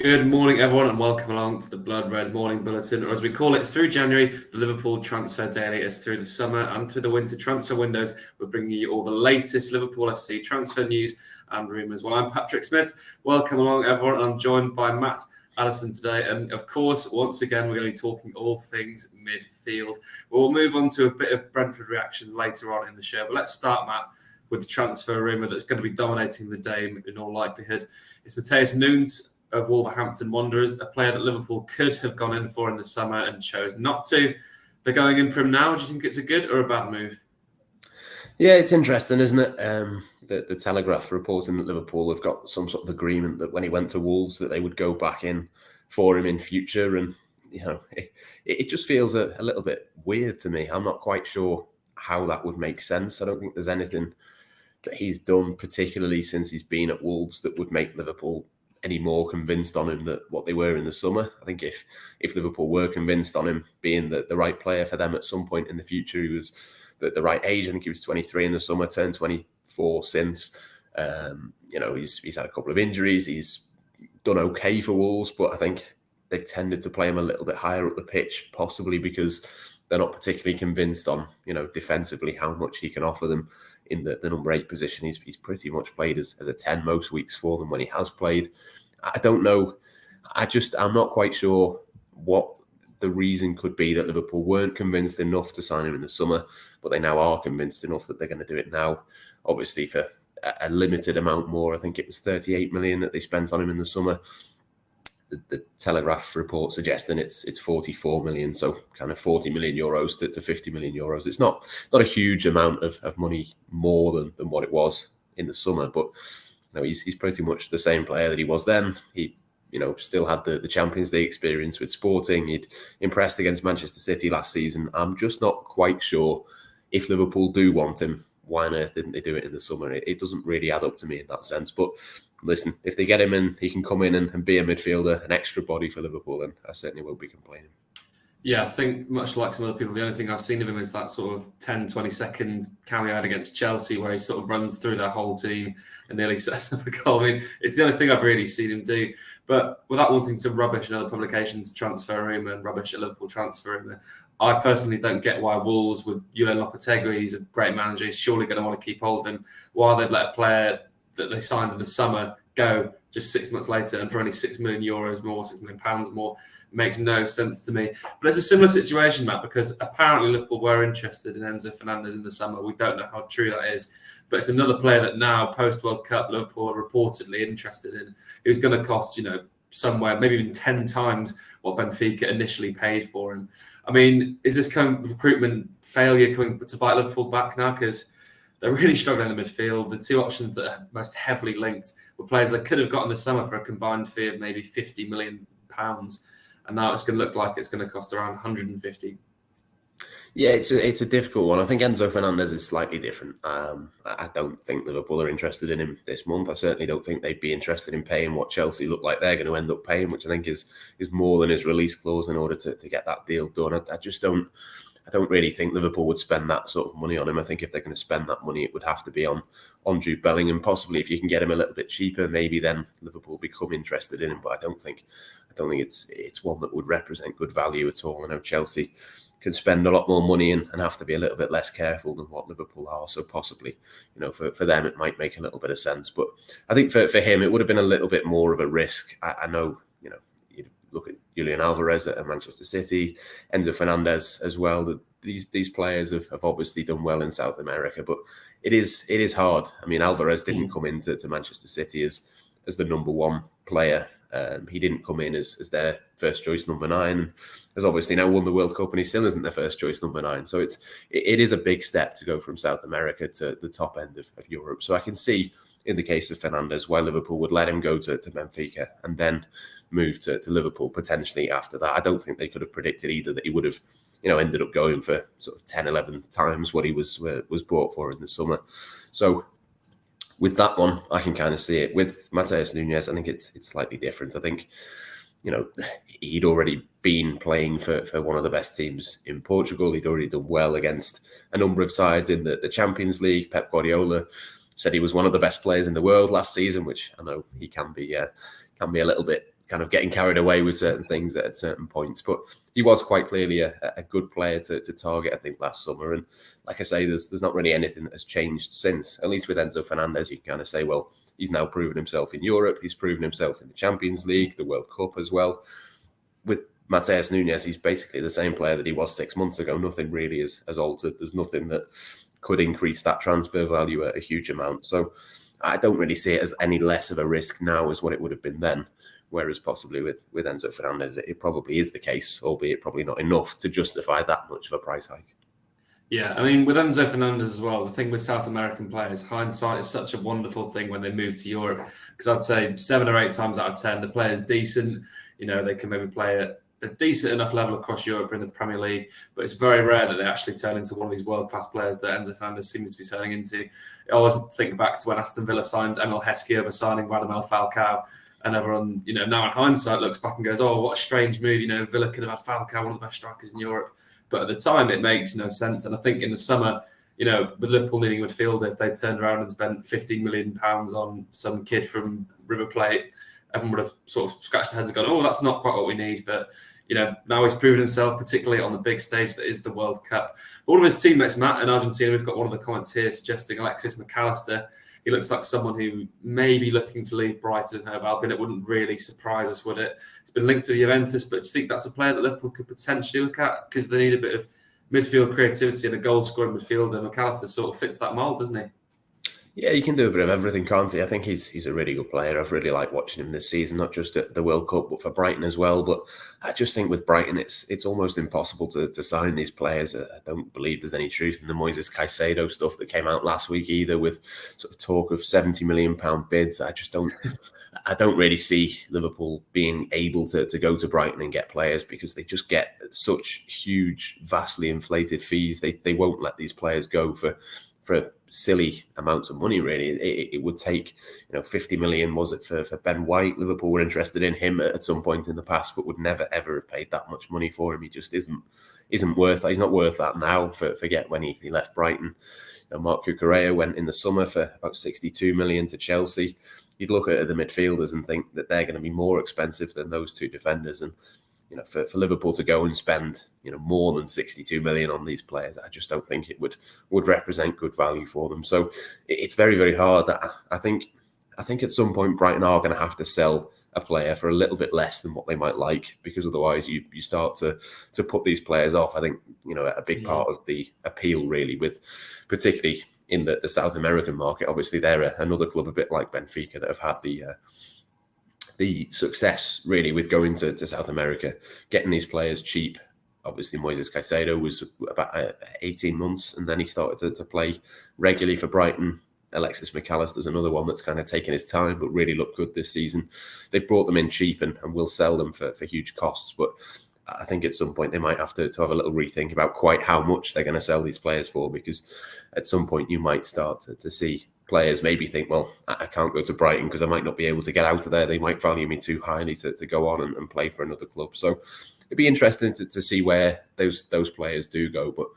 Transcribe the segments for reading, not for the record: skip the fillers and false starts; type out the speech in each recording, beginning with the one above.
Good morning, everyone, and welcome along to the Blood Red Morning Bulletin, or as we call it, through January, the Liverpool Transfer Daily. As through the summer and through the winter transfer windows, we're bringing you all the latest Liverpool FC transfer news and rumours. Well, I'm Patrick Smith. Welcome along, everyone. I'm joined by Matt, Addison today, and of course, once again, we're going to be talking all things midfield. We'll move on to a bit of Brentford reaction later on in the show, but let's start, Matt, with the transfer rumour that's going to be dominating the day in all likelihood. It's Matheus Nunes of Wolverhampton Wanderers, a player that Liverpool could have gone in for in the summer and chose not to. They're going in for him now. Do you think it's a good or a bad move? Yeah, it's interesting, isn't it? The Telegraph reporting that Liverpool have got some sort of agreement that when he went to Wolves that they would go back in for him in future. And, you know, it just feels a little bit weird to me. I'm not quite sure how that would make sense. I don't think there's anything that he's done, particularly since he's been at Wolves, that would make Liverpool any more convinced on him that what they were in the summer. I think if Liverpool were convinced on him being the right player for them at some point in the future, he was the right age. I think he was 23 in the summer, turned 24 since. He's had a couple of injuries. He's done okay for Wolves, but I think they've tended to play him a little bit higher up the pitch, possibly because they're not particularly convinced on, defensively how much he can offer them in the number 8 position. He's pretty much played as a 10 most weeks for them when he has played. I don't know. I'm not quite sure what the reason could be that Liverpool weren't convinced enough to sign him in the summer, but they now are convinced enough that they're going to do it now. Obviously for a limited amount more. I think it was 38 million that they spent on him in the summer. The Telegraph report suggesting it's 44 million, so kind of 40 million euros to 50 million euros. It's not a huge amount of money more than what it was in the summer, but he's pretty much the same player that he was then. He still had the Champions League experience with Sporting. He'd impressed against Manchester City last season. I'm just not quite sure if Liverpool do want him, why on earth didn't they do it in the summer? It doesn't really add up to me in that sense. But listen, if they get him in, he can come in and be a midfielder, an extra body for Liverpool, then I certainly won't be complaining. Yeah, I think much like some other people, the only thing I've seen of him is that sort of 10, 20-second cameo against Chelsea where he sort of runs through their whole team and nearly sets up a goal. I mean, it's the only thing I've really seen him do. But without wanting to rubbish in other publications transfer rumour and rubbish at Liverpool transfer rumour, I personally don't get why Wolves, with Julian Lopetegui, he's a great manager, he's surely going to want to keep hold of him, why they'd let a player that they signed in the summer go just 6 months later and for only 6 million euros more, £6 million more, makes no sense to me. But it's a similar situation, Matt, because apparently Liverpool were interested in Enzo Fernandez in the summer. We don't know how true that is, but it's another player that now, post-World Cup, Liverpool are reportedly interested in, who's going to cost, somewhere, maybe even 10 times what Benfica initially paid for him. I mean, is this kind of recruitment failure coming to bite Liverpool back now? Because they're really struggling in the midfield. The two options that are most heavily linked were players they could have got in the summer for a combined fee of maybe £50 million. And now it's going to look like it's going to cost around 150. Yeah, it's a difficult one. I think Enzo Fernandez is slightly different. I don't think Liverpool are interested in him this month. I certainly don't think they'd be interested in paying what Chelsea look like they're going to end up paying, which I think is more than his release clause in order to get that deal done. I don't really think Liverpool would spend that sort of money on him. I think if they're going to spend that money, it would have to be on Jude Bellingham. Possibly if you can get him a little bit cheaper, maybe then Liverpool become interested in him. But I don't think it's one that would represent good value at all. I know Chelsea can spend a lot more money and have to be a little bit less careful than what Liverpool are. So possibly, for them, it might make a little bit of sense. But I think for him, it would have been a little bit more of a risk. I know, you look at Julian Alvarez at Manchester City, Enzo Fernandez as well. That these players have obviously done well in South America, but it is hard. I mean, Alvarez didn't come into Manchester City as the number one player. He didn't come in as their first choice number 9. Has obviously now won the World Cup, and he still isn't their first choice number 9. So it is a big step to go from South America to the top end of Europe. So I can see in the case of Fernandez why Liverpool would let him go to Benfica and then move to Liverpool potentially after that. I don't think they could have predicted either that he would have ended up going for sort of 10, 11 times what he was bought for in the summer. So with that one, I can kind of see it. With Mateus Nunes, I think it's slightly different. I think, he'd already been playing for one of the best teams in Portugal. He'd already done well against a number of sides in the Champions League. Pep Guardiola said he was one of the best players in the world last season, which I know he can be a little bit kind of getting carried away with certain things at certain points. But he was quite clearly a good player to target, I think, last summer. And like I say, there's not really anything that has changed since. At least with Enzo Fernandez, you can kind of say, well, he's now proven himself in Europe. He's proven himself in the Champions League, the World Cup as well. With Matheus Nunes, he's basically the same player that he was 6 months ago. Nothing really has altered. There's nothing that could increase that transfer value a huge amount. So I don't really see it as any less of a risk now as what it would have been then. Whereas possibly with Enzo Fernandez, it probably is the case, albeit probably not enough to justify that much of a price hike. Yeah, I mean, with Enzo Fernandez as well, the thing with South American players, hindsight is such a wonderful thing when they move to Europe. Because I'd say 7 or 8 times out of 10, the player's decent. You know, they can maybe play at a decent enough level across Europe in the Premier League, but it's very rare that they actually turn into one of these world-class players that Enzo Fernandez seems to be turning into. I always think back to when Aston Villa signed Emil Heskey over signing Radamel Falcao, and everyone, you know, now in hindsight looks back and goes, oh, what a strange move. You know, Villa could have had Falcao, one of the best strikers in Europe. But at the time, it makes no sense. And I think in the summer, you know, with Liverpool needing a midfielder, if they turned around and spent £15 million on some kid from River Plate, everyone would have sort of scratched their heads and gone, oh, that's not quite what we need. But, you know, now he's proven himself, particularly on the big stage that is the World Cup. All of his teammates, Matt, in Argentina, we've got one of the comments here suggesting Alexis McAllister. He looks like someone who may be looking to leave Brighton and Hove Albion. It wouldn't really surprise us, would it? It's been linked to Juventus, but do you think that's a player that Liverpool could potentially look at? Because they need a bit of midfield creativity and a goal-scoring midfielder. McAllister sort of fits that mould, doesn't he? Yeah, he can do a bit of everything, can't he? I think he's a really good player. I've really liked watching him this season, not just at the World Cup, but for Brighton as well. But I just think with Brighton, it's almost impossible to sign these players. I don't believe there's any truth in the Moises Caicedo stuff that came out last week either, with sort of talk of £70 million bids. I don't really see Liverpool being able to go to Brighton and get players because they just get such huge, vastly inflated fees. They won't let these players go for silly amounts of money, really. It would take, 50 million, was it, for Ben White? Liverpool were interested in him at some point in the past, but would never, ever have paid that much money for him. He just isn't worth that. He's not worth that now, forget when he left Brighton. Marc Cucurella went in the summer for about 62 million to Chelsea. You'd look at the midfielders and think that they're going to be more expensive than those two defenders. And for Liverpool to go and spend, more than 62 million on these players, I just don't think it would represent good value for them. So it's very, very hard. I think at some point Brighton are going to have to sell a player for a little bit less than what they might like, because otherwise you start to put these players off. I think, a big part of the appeal really, with particularly in the South American market, obviously they're another club a bit like Benfica that have had the success really with going to South America, getting these players cheap. Obviously, Moises Caicedo was about 18 months, and then he started to play regularly for Brighton. Alexis McAllister's another one that's kind of taken his time, but really looked good this season. They've brought them in cheap and will sell them for huge costs. But I think at some point they might have to have a little rethink about quite how much they're going to sell these players for, because at some point you might start to see players maybe think, well, I can't go to Brighton because I might not be able to get out of there. They might value me too highly to go on and play for another club. So it'd be interesting to see where those players do go. But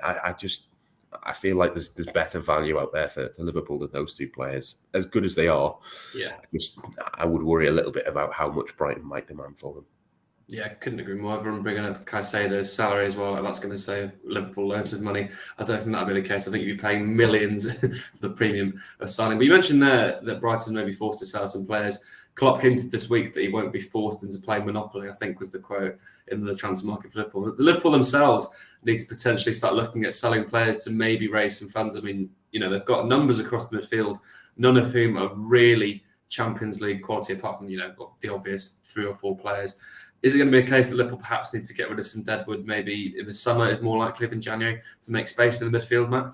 I feel like there's better value out there for Liverpool than those two players. As good as they are, I would worry a little bit about how much Brighton might demand for them. Yeah, couldn't agree more. Everyone bringing up Caicedo's salary as well. Like, that's going to save Liverpool loads of money. I don't think that'll be the case. I think you'd be paying millions for the premium of signing. But you mentioned there that Brighton may be forced to sell some players. Klopp hinted this week that he won't be forced into playing Monopoly, I think was the quote in the transfer market for Liverpool. The Liverpool themselves need to potentially start looking at selling players to maybe raise some funds. I mean, they've got numbers across the midfield, none of whom are really Champions League quality, apart from, the obvious 3 or 4 players. Is it going to be a case that Liverpool perhaps need to get rid of some deadwood maybe in the summer is more likely than January to make space in the midfield, Matt?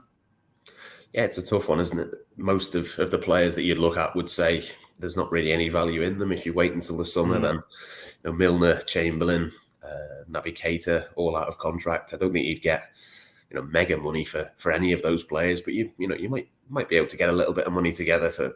Yeah, it's a tough one, isn't it? Most of the players that you'd look at would say there's not really any value in them. If you wait until the summer, then Milner, Chamberlain, Naby Keita, all out of contract. I don't think you'd get mega money for any of those players, but you might be able to get a little bit of money together for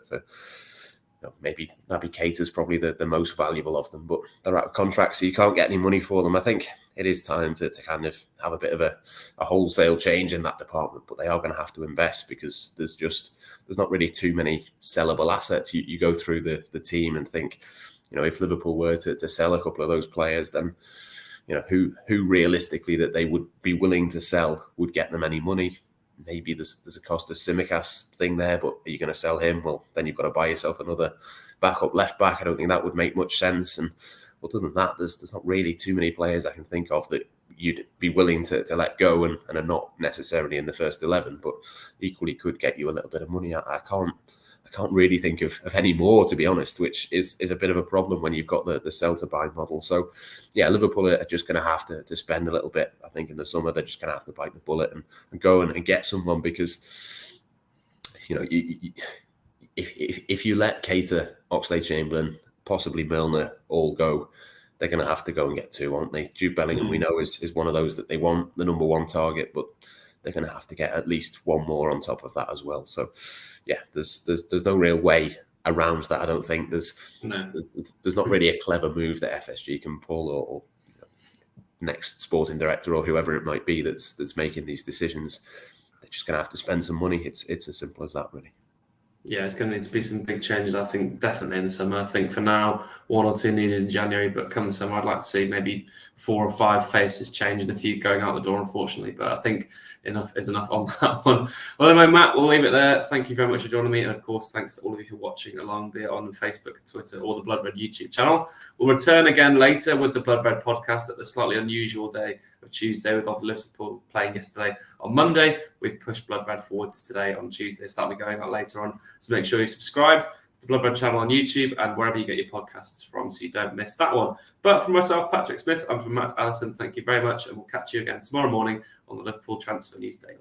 maybe Naby Keita's probably the most valuable of them, but they're out of contract, so you can't get any money for them. I think it is time to kind of have a bit of a wholesale change in that department, but they are going to have to invest, because there's not really too many sellable assets. You go through the team and think, if Liverpool were to sell a couple of those players, then who realistically that they would be willing to sell would get them any money. Maybe there's a Costas Tsimikas thing there, but are you going to sell him? Well, then you've got to buy yourself another backup left back. I don't think that would make much sense. And other than that, there's not really too many players I can think of that you'd be willing to let go and are not necessarily in the first 11, but equally could get you a little bit of money. I can't really think of any more, to be honest, which is a bit of a problem when you've got the sell to buy model. So, yeah, Liverpool are just going to have to spend a little bit. I think in the summer they're just going to have to bite the bullet and go and get someone, because if you let Keita, Oxlade-Chamberlain, possibly Milner all go, they're going to have to go and get two, aren't they? Jude Bellingham, we know, is one of those that they want, the number one target, but they're going to have to get at least one more on top of that as well. So, yeah, there's no real way around that. I don't think there's not really a clever move that FSG can pull, or next sporting director or whoever it might be that's making these decisions. They're just going to have to spend some money. It's as simple as that, really. Yeah, it's going to need to be some big changes, I think, definitely in the summer. I think for now, 1 or 2 needed in January, but come the summer, I'd like to see maybe 4 or 5 faces change and a few going out the door, unfortunately. But I think enough is enough on that one. Well, anyway, Matt, we'll leave it there. Thank you very much for joining me. And, of course, thanks to all of you for watching along, be it on Facebook, Twitter, or the Blood Red YouTube channel. We'll return again later with the Blood Red podcast at the slightly unusual day of Tuesday, with Liverpool playing yesterday on Monday. We've pushed Blood Red forward to today on Tuesday, so that'll be going out later on. So make sure you're subscribed to the Blood Red channel on YouTube and wherever you get your podcasts from, so you don't miss that one. But from myself, Patrick Smith, I'm from Matt Addison. Thank you very much, and we'll catch you again tomorrow morning on the Liverpool Transfer News Daily.